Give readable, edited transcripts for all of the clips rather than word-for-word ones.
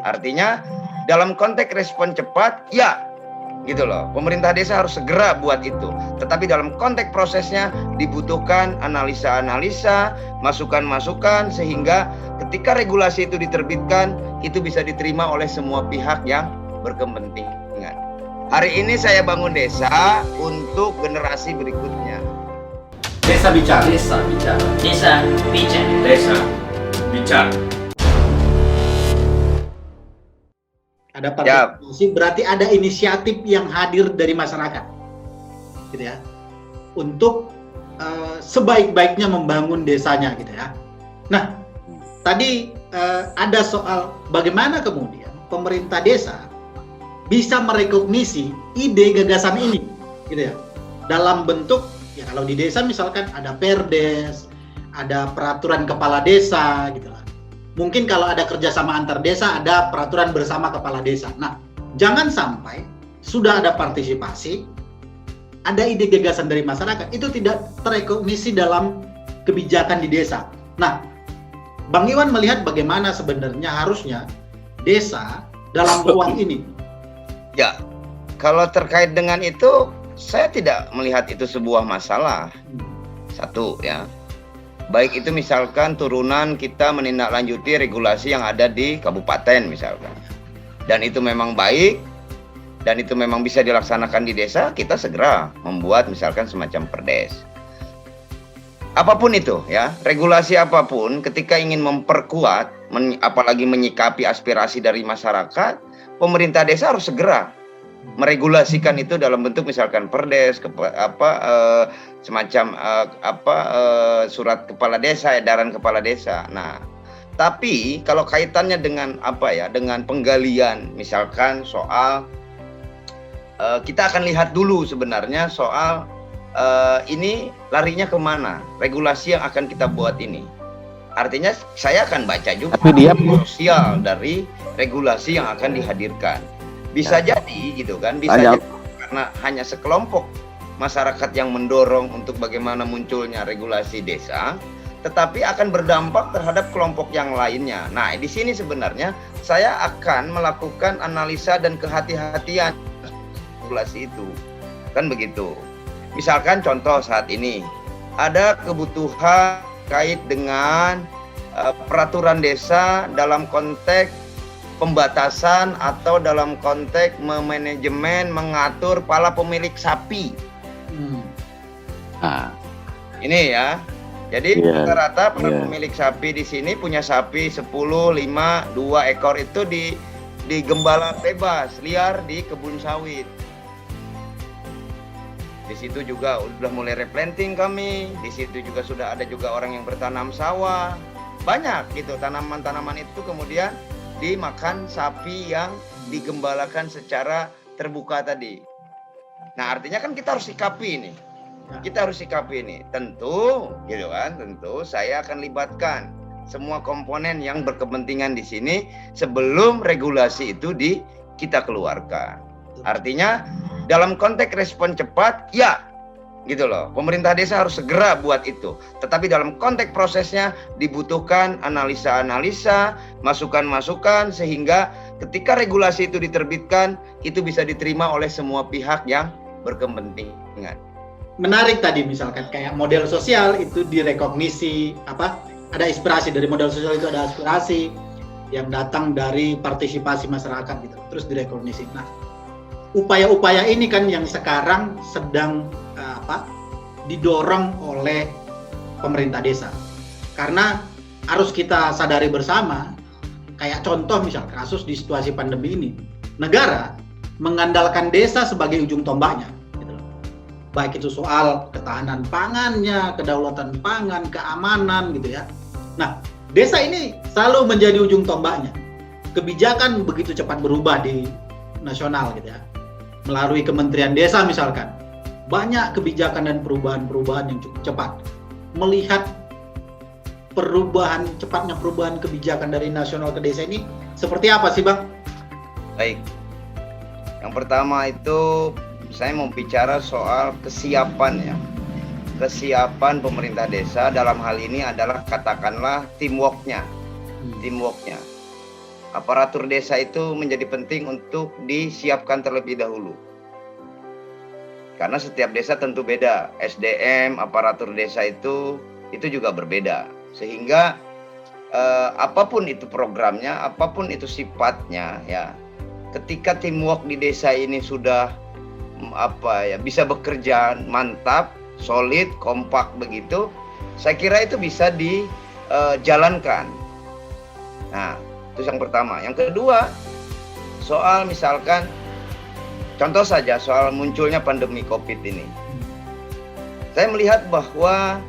Artinya dalam konteks respon cepat, ya gitu loh. Pemerintah desa harus segera buat itu. Tetapi dalam konteks prosesnya dibutuhkan analisa-analisa, masukan-masukan sehingga ketika regulasi itu diterbitkan, itu bisa diterima oleh semua pihak yang berkepentingan. Hari ini saya bangun desa untuk generasi berikutnya. Desa bicara. Desa bicara. Desa bicara. Desa bicara. Ada partisipasi, berarti ada inisiatif yang hadir dari masyarakat, gitu ya, untuk sebaik-baiknya membangun desanya, gitu ya. Nah, tadi ada soal bagaimana kemudian pemerintah desa bisa merekognisi ide gagasan ini, gitu ya, dalam bentuk ya kalau di desa misalkan ada perdes, ada peraturan kepala desa, gitu lah. Mungkin kalau ada kerjasama antar desa, ada peraturan bersama kepala desa. Nah, jangan sampai sudah ada partisipasi, ada ide gagasan dari masyarakat, itu tidak terekognisi dalam kebijakan di desa. Nah, Bang Iwan melihat bagaimana sebenarnya harusnya desa dalam ruang ini. Ya, kalau terkait dengan itu, saya tidak melihat itu sebuah masalah. Satu ya. Baik itu misalkan turunan kita menindaklanjuti regulasi yang ada di kabupaten misalkan. Dan itu memang baik, dan itu memang bisa dilaksanakan di desa, kita segera membuat misalkan semacam perdes. Apapun itu ya, regulasi apapun ketika ingin memperkuat, apalagi menyikapi aspirasi dari masyarakat, pemerintah desa harus segera meregulasikan itu dalam bentuk misalkan perdes, semacam surat kepala desa, edaran kepala desa. Nah, tapi kalau kaitannya dengan dengan penggalian, misalkan soal kita akan lihat dulu sebenarnya soal ini larinya kemana, regulasi yang akan kita buat ini. Artinya saya akan baca juga sosial dari regulasi yang akan dihadirkan. Bisa jadi gitu kan, bisa jadi karena hanya sekelompok masyarakat yang mendorong untuk bagaimana munculnya regulasi desa, tetapi akan berdampak terhadap kelompok yang lainnya. Nah, di sini sebenarnya saya akan melakukan analisa dan kehati-hatian regulasi itu. Kan begitu. Misalkan contoh saat ini ada kebutuhan terkait dengan peraturan desa dalam konteks pembatasan atau dalam konteks memanajemen mengatur para pemilik sapi. Nah, ini ya. Jadi rata-rata para pemilik sapi di sini punya sapi 10, 5, 2 ekor itu di gembala bebas, liar di kebun sawit. Di situ juga udah mulai replanting kami. Di situ juga sudah ada juga orang yang bertanam sawah. Banyak gitu tanaman-tanaman itu kemudian dimakan sapi yang digembalakan secara terbuka tadi. Nah, artinya kan kita harus sikapi ini. Kita harus sikapi ini. Tentu, gitu kan, tentu saya akan libatkan semua komponen yang berkepentingan di sini sebelum regulasi itu kita keluarkan. Artinya dalam konteks respon cepat, ya gitu loh. Pemerintah desa harus segera buat itu. Tetapi dalam konteks prosesnya dibutuhkan analisa-analisa, masukan-masukan sehingga ketika regulasi itu diterbitkan, itu bisa diterima oleh semua pihak yang berkepentingan. Menarik tadi misalkan kayak model sosial itu direkognisi, ada inspirasi dari model sosial, itu ada aspirasi yang datang dari partisipasi masyarakat gitu, terus direkognisi. Nah, upaya-upaya ini kan yang sekarang sedang didorong oleh pemerintah desa. Karena harus kita sadari bersama, kayak contoh misal kasus di situasi pandemi ini, negara mengandalkan desa sebagai ujung tombaknya. Gitu. Baik itu soal ketahanan pangannya, kedaulatan pangan, keamanan gitu ya. Nah, desa ini selalu menjadi ujung tombaknya. Kebijakan begitu cepat berubah di nasional gitu ya. Melalui Kementerian Desa misalkan, banyak kebijakan dan perubahan-perubahan yang cukup cepat. Melihat cepatnya perubahan kebijakan dari nasional ke desa ini seperti apa sih, Bang? Baik. Yang pertama itu saya mau bicara soal kesiapan ya. Kesiapan pemerintah desa dalam hal ini adalah katakanlah teamworknya. aparatur desa itu menjadi penting untuk disiapkan terlebih dahulu. Karena setiap desa tentu beda, SDM, aparatur desa itu juga berbeda. Sehingga apapun itu programnya, apapun itu sifatnya, ya, ketika teamwork di desa ini sudah bisa bekerja mantap, solid, kompak begitu, saya kira itu bisa dijalankan. Nah, itu yang pertama. Yang kedua, soal misalkan contoh saja soal munculnya pandemi COVID ini. Saya melihat bahwa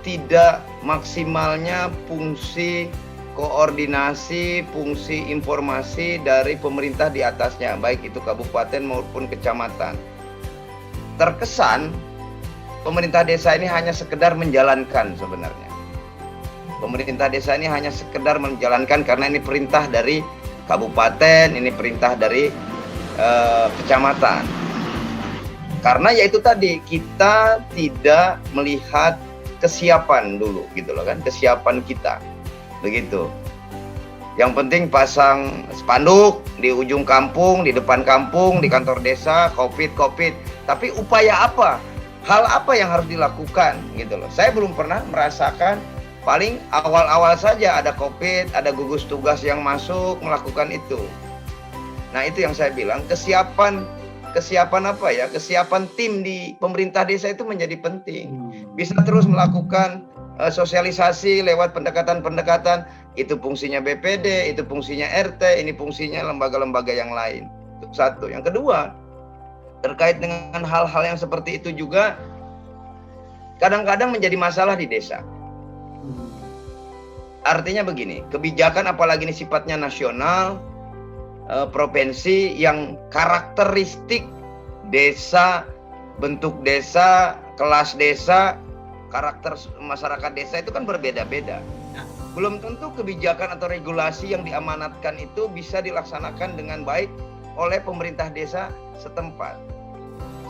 tidak maksimalnya fungsi koordinasi, fungsi informasi dari pemerintah di atasnya, baik itu kabupaten maupun kecamatan. Terkesan pemerintah desa ini hanya sekedar menjalankan sebenarnya. Pemerintah desa ini hanya sekedar menjalankan karena ini perintah dari kabupaten, ini perintah dari kecamatan. Karena yaitu tadi, kita tidak melihat kesiapan dulu gitu loh kan, kesiapan kita. Begitu. Yang penting pasang spanduk di ujung kampung, di depan kampung, di kantor desa, COVID. Tapi upaya apa? Hal apa yang harus dilakukan gitu loh. Saya belum pernah merasakan. Paling awal-awal saja ada COVID, ada gugus tugas yang masuk melakukan itu. Nah, itu yang saya bilang, kesiapan apa ya? Kesiapan tim di pemerintah desa itu menjadi penting. Bisa terus melakukan sosialisasi lewat pendekatan-pendekatan. Itu fungsinya BPD, itu fungsinya RT, ini fungsinya lembaga-lembaga yang lain. Itu satu. Yang kedua, terkait dengan hal-hal yang seperti itu juga kadang-kadang menjadi masalah di desa. Artinya begini, kebijakan apalagi ini sifatnya nasional, provinsi, yang karakteristik desa, bentuk desa, kelas desa, karakter masyarakat desa itu kan berbeda-beda. Belum tentu kebijakan atau regulasi yang diamanatkan itu bisa dilaksanakan dengan baik oleh pemerintah desa setempat.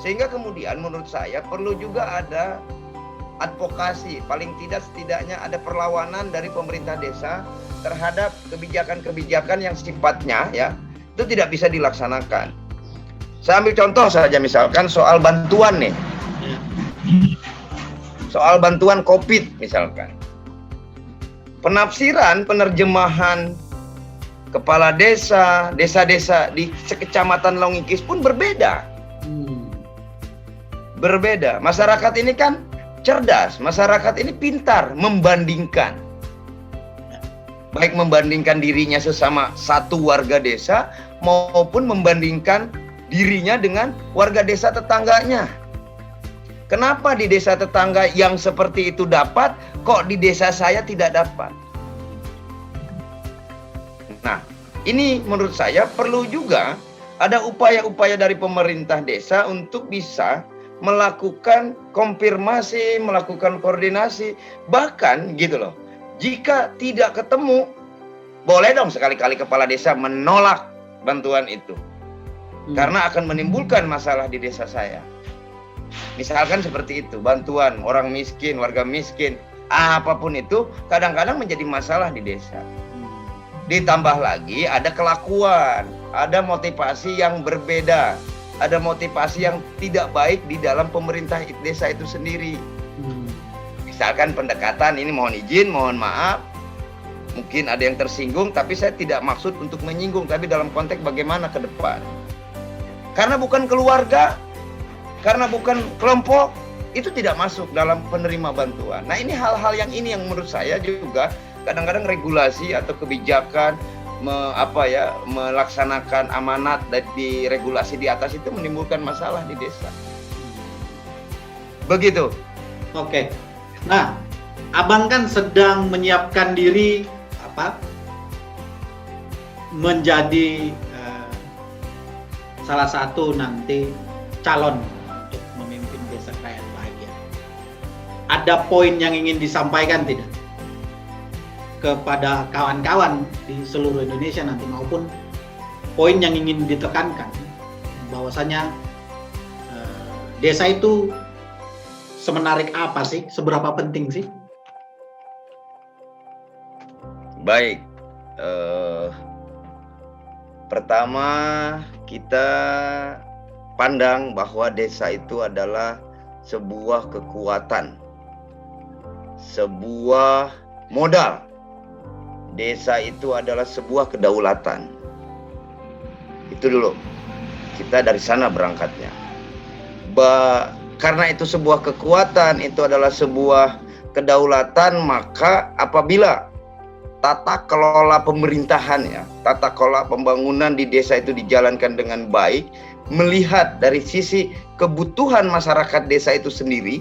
Sehingga kemudian menurut saya perlu juga ada advokasi, paling setidaknya ada perlawanan dari pemerintah desa terhadap kebijakan-kebijakan yang sifatnya ya itu tidak bisa dilaksanakan. Saya ambil contoh saja misalkan soal bantuan nih. Soal bantuan COVID misalkan. Penafsiran, penerjemahan kepala desa, desa-desa di sekecamatan Longikis pun berbeda. Berbeda. Masyarakat ini kan cerdas, masyarakat ini pintar membandingkan. Baik membandingkan dirinya sesama satu warga desa maupun membandingkan dirinya dengan warga desa tetangganya. Kenapa di desa tetangga yang seperti itu dapat, kok di desa saya tidak dapat? Nah, ini menurut saya perlu juga ada upaya-upaya dari pemerintah desa untuk bisa melakukan konfirmasi, melakukan koordinasi, bahkan gitu loh. Jika tidak ketemu, boleh dong sekali-kali kepala desa menolak bantuan itu. Karena akan menimbulkan masalah di desa saya. Misalkan seperti itu, bantuan orang miskin, warga miskin, apapun itu kadang-kadang menjadi masalah di desa. Ditambah lagi ada kelakuan, ada motivasi yang berbeda. Ada motivasi yang tidak baik di dalam pemerintah desa itu sendiri. Misalkan pendekatan, ini mohon izin, mohon maaf, mungkin ada yang tersinggung, tapi saya tidak maksud untuk menyinggung, tapi dalam konteks bagaimana ke depan. Karena bukan keluarga, karena bukan kelompok, itu tidak masuk dalam penerima bantuan. Nah, ini hal-hal yang ini yang menurut saya juga kadang-kadang regulasi atau kebijakan melaksanakan amanat dari regulasi di atas itu menimbulkan masalah di desa. Begitu. Oke. Nah, Abang kan sedang menyiapkan diri menjadi salah satu nanti calon untuk memimpin Desa Krayan Bahagia. Ada poin yang ingin disampaikan tidak kepada kawan-kawan di seluruh Indonesia nanti, maupun poin yang ingin ditekankan bahwasanya desa itu semenarik apa sih, seberapa penting sih? Baik, Pertama, kita pandang bahwa desa itu adalah sebuah kekuatan, sebuah modal. Desa itu adalah sebuah kedaulatan. Itu dulu. Kita dari sana berangkatnya. Karena itu sebuah kekuatan, itu adalah sebuah kedaulatan, maka apabila tata kelola pemerintahan ya, tata kelola pembangunan di desa itu dijalankan dengan baik, melihat dari sisi kebutuhan masyarakat desa itu sendiri,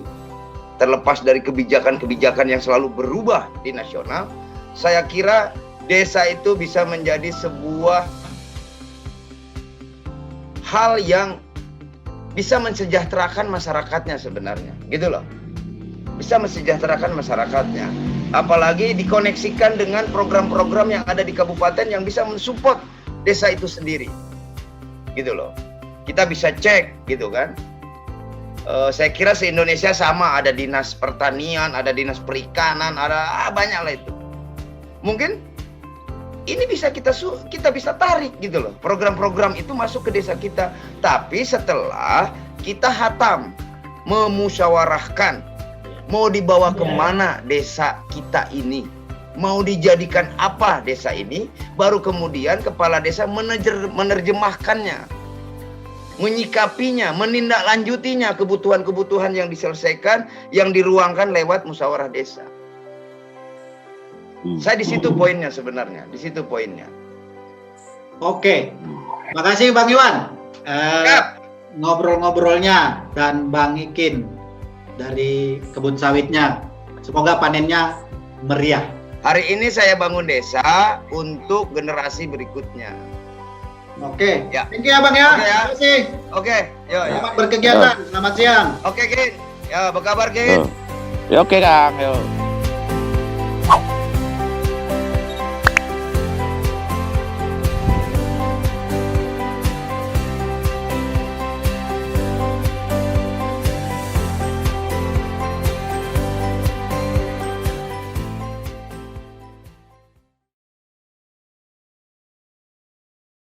terlepas dari kebijakan-kebijakan yang selalu berubah di nasional, saya kira desa itu bisa menjadi sebuah hal yang bisa mensejahterakan masyarakatnya sebenarnya, gitu loh. Bisa mensejahterakan masyarakatnya. Apalagi dikoneksikan dengan program-program yang ada di kabupaten yang bisa mensupport desa itu sendiri, gitu loh. Kita bisa cek, gitu kan. Saya kira se-Indonesia sama, ada dinas pertanian, ada dinas perikanan, ada banyak lah itu. Mungkin ini bisa kita bisa tarik, gitu loh. Program-program itu masuk ke desa kita. Tapi setelah kita hatam, memusyawarahkan, mau dibawa kemana desa kita ini, mau dijadikan apa desa ini, baru kemudian kepala desa menerjemahkannya, menyikapinya, menindaklanjutinya, kebutuhan-kebutuhan yang diselesaikan, yang diruangkan lewat musyawarah desa. Saya di situ poinnya sebenarnya, di situ poinnya. Oke, makasih Bang Iwan. Ngobrol-ngobrolnya dan Bang Ikin dari kebun sawitnya. Semoga panennya meriah. Hari ini saya bangun desa untuk generasi berikutnya. Oke, Ya. thank you ya Bang ya. Oke, ya. Terima kasih. Oke, yuk. Selamat berkegiatan. Selamat siang. Oke, Kin. Ya, apa kabar, Kin? Ya oke Kang, yuk.